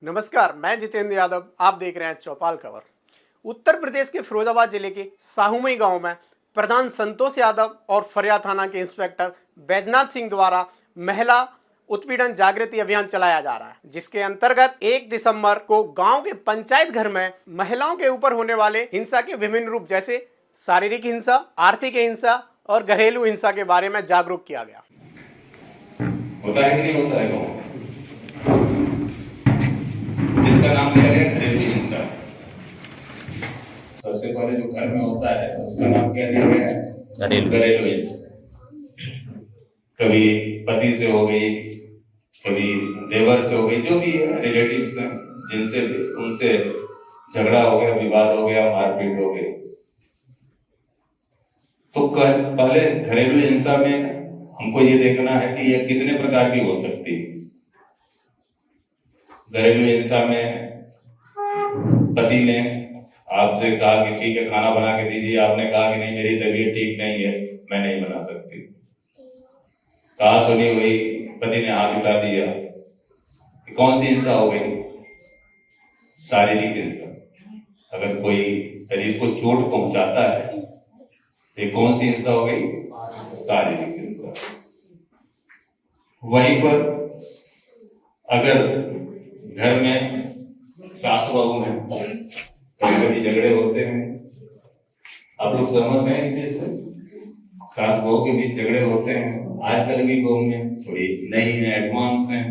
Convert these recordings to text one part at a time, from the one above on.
नमस्कार, मैं जितेंद्र यादव। आप देख रहे हैं चौपाल खबर। उत्तर प्रदेश के फिरोजाबाद जिले के साहुमई गांव में प्रधान संतोष यादव और फरिया थाना के इंस्पेक्टर बैजनाथ सिंह द्वारा महिला उत्पीड़न जागृति अभियान चलाया जा रहा है, जिसके अंतर्गत 1 दिसंबर को गांव के पंचायत घर में महिलाओं के ऊपर होने वाले हिंसा के विभिन्न रूप जैसे शारीरिक हिंसा, आर्थिक हिंसा और घरेलू हिंसा के बारे में जागरूक किया गया। होता है कि नहीं होता है गाँव, जिसका नाम दिया गया घरेलू हिंसा। सबसे पहले जो घर में होता है उसका नाम क्या दिया गया है? घरेलू हिंसा। कभी पति से हो गई, कभी देवर से हो गई, जो भी है रिलेटिव्स हैं जिनसे उनसे झगड़ा हो गया, विवाद हो गया, मारपीट हो गई। तो पहले घरेलू हिंसा में हमको ये देखना है कि यह कितने प्रकार की हो सकती है। घरेलू हिंसा में पति ने आपसे कहा कि ठीक है खाना बना के दीजिए, आपने कहा कि नहीं मेरी तबीयत ठीक नहीं है, मैं नहीं बना सकती। कहा सुनी हुई, पति ने हाथ उठा दिया। कौन सी हिंसा हो गई? शारीरिक हिंसा। अगर कोई शरीर को चोट पहुंचाता है, ये कौन सी हिंसा हो गई? शारीरिक हिंसा। वहीं पर अगर घर में सास बहू है, कभी कभी झगड़े होते हैं। आप लोग सहमत हैं इस चीज से? सास बहू के बीच झगड़े होते हैं। आजकल की बहू में थोड़ी नई है, एडवांस है,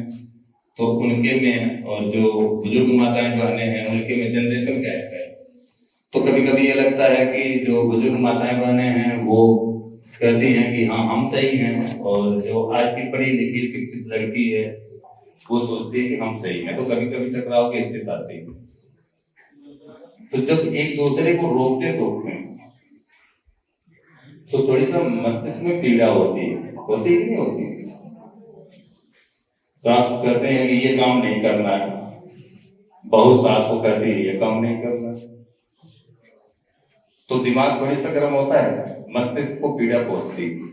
तो उनके में और जो बुजुर्ग माताएं बहनें हैं उनके में जनरेशन गैप है। तो कभी कभी ये लगता है कि जो बुजुर्ग माताएं बहनें हैं वो कहती हैं कि हाँ हम सही हैं, और जो आज की पढ़ी लिखी शिक्षित लड़की है वो सोचती है कि हम सही हैं। तो कभी कभी टकराव की स्थिति आती है। तो जब एक दूसरे को रोकते टोकते हैं तो थोड़ी सा मस्तिष्क में पीड़ा होती है कि नहीं होती? सास कहते हैं कि ये काम नहीं करना है, बहू सास को कहती है ये काम नहीं करना, तो दिमाग थोड़ी सा गर्म होता है, मस्तिष्क को पीड़ा पहुंचती है।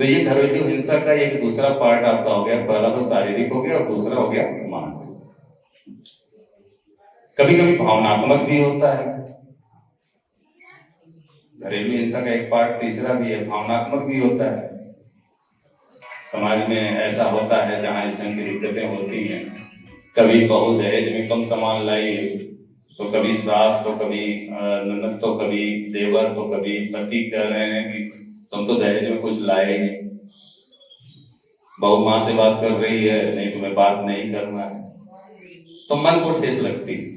तो ये घरेलू हिंसा का एक दूसरा पार्ट आपका हो गया। पहला तो शारीरिक हो गया और दूसरा हो गया मानसिक। कभी कभी भावनात्मक भी होता है। घरेलू हिंसा का एक पार्ट तीसरा भी है, भावनात्मक भी होता है। समाज में ऐसा होता है जहां इस ढंग की दिक्कतें होती हैं। कभी बहू दहेज में कम सामान लाई तो कभी सास, तो कभी ननद, तो कभी देवर, तो कभी पति कह रहे हैं कि तुम तो दहेज में कुछ लाए नहीं। बहू माँ से बात कर रही है, नहीं तुम्हें बात नहीं करना है, तो मन को ठेस लगती है।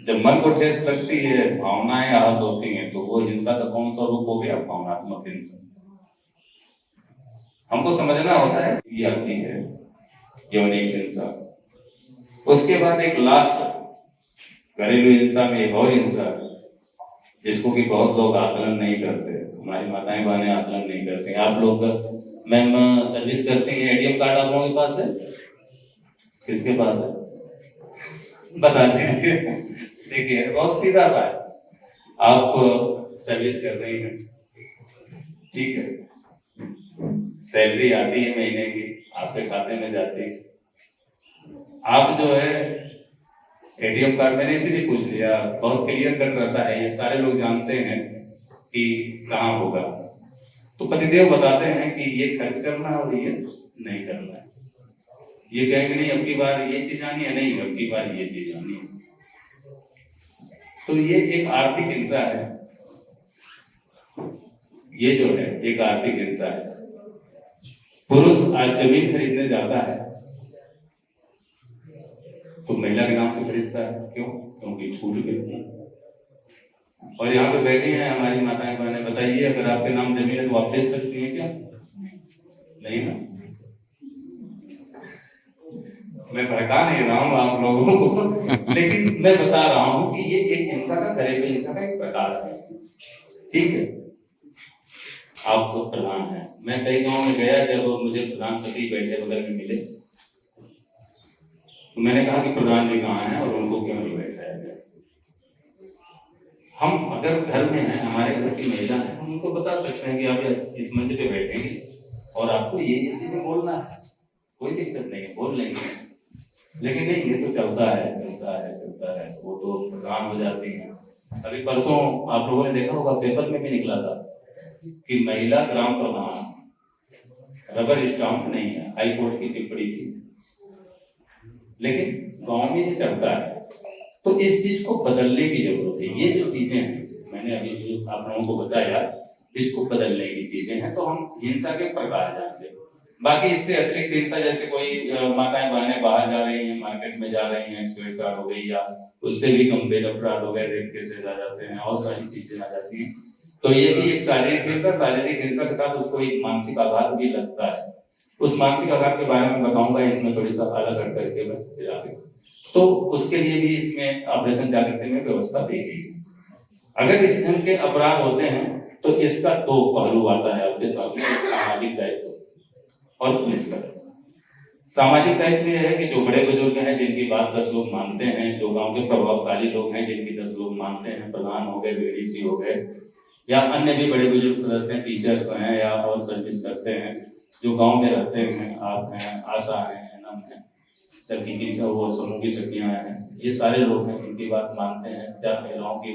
जब मन को ठेस लगती है, भावनाएं आहत होती हैं, तो वो हिंसा का कौन सा रूप हो गया? भावनात्मक हिंसा। हमको समझना होता है ये आती है यौनिक हिंसा। उसके बाद एक लास्ट घरेलू हिंसा में एक और हिंसा जिसको कि बहुत लोग आकलन नहीं करते, हमारी माताएं बहनें आकलन नहीं करते। आप लोग मैम सर्विस करते हैं, एटीएम कार्ड आप लोगों के पास है? किसके पास है? बता दीजिए। देखिए बहुत सीधा सा है, आप सर्विस कर रही हैं, ठीक है, सैलरी आती है महीने की, आपके खाते में जाती है। आप जो है एटीएम कार्ड मैंने इसीलिए पूछ लिया, बहुत क्लियर कट रहता है, ये सारे लोग जानते हैं कि कहाँ होगा। तो पतिदेव बताते हैं कि ये खर्च करना है और ये नहीं करना है। ये कहेंगे नहीं अब की बार ये चीज आनी है, नहीं अब की बार ये चीज आनी है। तो ये एक आर्थिक हिंसा है। ये जो है एक आर्थिक हिंसा है। पुरुष आज जमीन खरीदने जाता है तो महिला के नाम से खरीदता है। क्यों? क्योंकि छूट मिलती है। और यहाँ पे बैठे हैं हमारी माताएं बहनें, बताइए अगर आपके नाम जमीन है तो आप बेच सकती हैं क्या? नहीं ना। मैं भड़का नहीं रहा हूँ आप लोगों को, लेकिन मैं बता रहा हूँ कि ये एक हिंसा का, घरेलू हिंसा का एक प्रकार है। ठीक है, आप तो प्रधान हैं, मैं कई गांव में गया, जब मुझे प्रधानपति बैठे बगल में मिले तो मैंने कहा कि प्रधान जी कहाँ हैं और उनको क्यों नहीं बैठाया गया। हम अगर घर में हैं, हमारे घर की महिला है, हम उनको बता सकते हैं कि आप इस मंच पे बैठेंगे और आपको ये चीजें बोलना है। कोई दिक्कत नहीं है, बोल लेंगे। लेकिन नहीं, ये तो चलता है चलता है चलता है, वो तो प्रधान हो जाती है। अभी परसों आप लोगों ने देखा होगा, पेपर में भी निकला था कि महिला ग्राम प्रधान रबर स्टाम्प नहीं है, हाई कोर्ट की टिप्पणी थी, लेकिन गांव में ये चलता है। तो इस चीज को बदलने की जरूरत है। ये जो चीजें हैं मैंने अभी जो आप लोगों को बताया, इसको बदलने की चीजें हैं। तो हम हिंसा के प्रकार जानते हैं। बाकी इससे अतिरिक्त हिंसा, जैसे कोई माताएं बहनें बाहर जा रही हैं, मार्केट में जा रही हैं, छेड़छाड़ हो गई, या उससे भी गंभीर अपराध हो गए, रेप केसेस आ जाते हैं और सारी चीजें आ जाती हैं। तो ये भी एक शारीरिक हिंसा के साथ उसको एक मानसिक आघात भी लगता है। उस मानसिक आघात के बारे में बताऊंगा इसमें थोड़ी सा अलग हट करके मैं फिर आगे। तो उसके लिए भी इसमें ऑपरेशन जागृति में व्यवस्था दी गई है। अगर इस ढंग के अपराध होते हैं तो इसका दो पहलू आता है आपके सामने, सामाजिक दायित्व और पुलिस का। सामाजिक दायित्व यह है कि जो बड़े बुजुर्ग हैं जिनकी बात 10 लोग मानते हैं, जो गांव के प्रभावशाली लोग हैं जिनकी 10 लोग मानते हैं, प्रधान हो गए, बीडीसी हो गए, या अन्य भी बड़े बुजुर्ग सदस्य, टीचर्स हैं या और सर्विस करते हैं, जो गांव में रहते हैं, आप हैं, आशा है, एनम है, सखी की वो समूह की सखियां हैं, ये सारे लोग हैं, इनकी बात मानते हैं। 4 महिलाओं की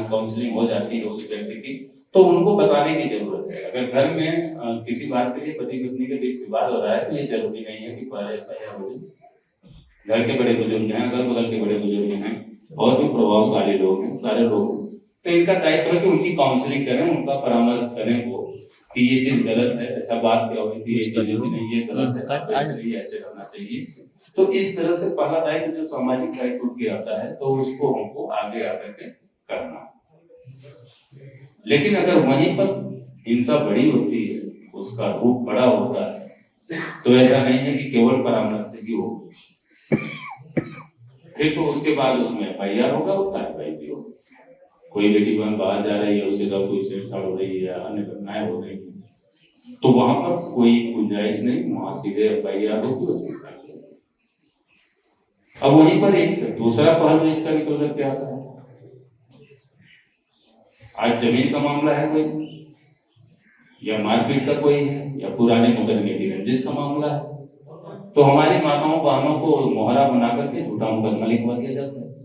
काउंसलिंग हो जाती है उस व्यक्ति की, तो उनको बताने की जरूरत है। अगर घर में किसी बात के लिए पति पत्नी के बीच विवाद हो रहा है तो ये जरूरी नहीं है कि पहले एफआईआर हो जाए। घर के बड़े बुजुर्ग हैं, अगल बगल के बड़े बुजुर्ग हैं और भी प्रभावशाली लोग हैं, सारे लोग हैं, तो इनका दायित्व है कि उनकी काउंसलिंग करें, उनका परामर्श करें वो कि ये चीज गलत है, अच्छा बात क्या हुई थी, ये चीज नहीं, ये गलत है, ऐसे करना चाहिए। तो इस तरह से पहला दायित्व जो सामाजिक दायित्व की आता है, तो उसको हमको आगे आकर के करना। लेकिन अगर वहीं पर हिंसा बड़ी होती है, उसका रूप बड़ा होता है, तो ऐसा नहीं है कि केवल परामर्श से ही होगी, फिर तो उसके बाद उसमें एफआईआर होगा, उसका एफआईआर भी होगा। कोई बेटी बहन बाहर जा रही है, उसके साथ कोई छेड़छाड़ हो रही है या अन्य घटनाएं हो रही है, तो वहां पर कोई गुंजाइश नहीं, वहां सीधे एफआईआर होगी, उसमें। अब वहीं पर एक दूसरा पहलू इसका निकल करके आता है। आज जमीन का मामला है कोई, या मारपीट का कोई है, या पुराने मुकदमे की रंजिश का मामला है, तो हमारी माताओं बहनों को मोहरा बना करके झूठा मुकदमा लिखवा दिया जाता है।